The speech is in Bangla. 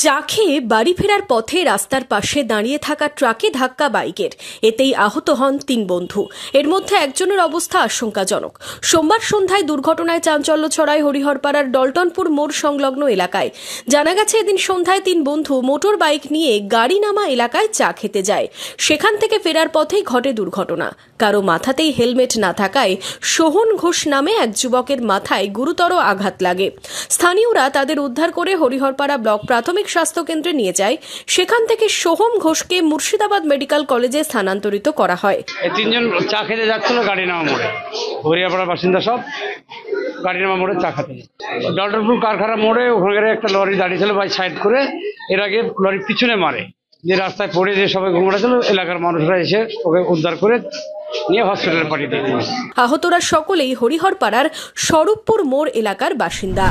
চা খেয়ে বাড়ি ফেরার পথে রাস্তার পাশে দাঁড়িয়ে থাকা ট্রাকে ধাক্কা বাইকের, এতেই আহত হন ৩ বন্ধু। এর মধ্যে একজনের অবস্থা আশঙ্কাজনক। সোমবার সন্ধ্যায় দুর্ঘটনায় চাঞ্চল্য ছড়ায় হরিহরপাড়ার ডলটনপুর মোড় সংলগ্ন এলাকায়। জানা গেছে, এদিন সন্ধ্যায় ৩ বন্ধু মোটর বাইক নিয়ে গাড়িনামা এলাকায় চা খেতে যায়। সেখান থেকে ফেরার পথেই ঘটে দুর্ঘটনা। কারো মাথাতেই হেলমেট না থাকায় সোহন ঘোষ নামে এক যুবকের মাথায় গুরুতর আঘাত লাগে। স্থানীয়রা তাদের উদ্ধার করে হরিহরপাড়া ব্লক প্রাথমিক স্বাস্থ্য কেন্দ্রে নিয়ে যায়। সেখান থেকে সোহম ঘোষকে মুর্শিদাবাদ মেডিকেল কলেজে স্থানান্তরিত করা হয়। এই ৩ জন চা খেতে যাচ্ছিল গাড়িনামা মোড়ে। হরিহরপাড়ার বাসিন্দা সব গাড়িনামা মোড়ে চা খেতে। ডলটনপুর কারখানা মোড়ে ওখানে একটা লরি দাঁড়িয়ে ছিল, বাইক সাইড করে এর আগে লরির পিছনে মারে, যে রাস্তায় পড়ে যে সবাই ঘুমোটা ছিল। এলাকার মানুষরা এসে ওকে উদ্ধার করে নিয়ে হসপিটালে পাঠিয়ে দিয়েছে। আহতরা সকলেই হরিহরপাড়ার স্বরূপপুর মোড় এলাকার বাসিন্দা।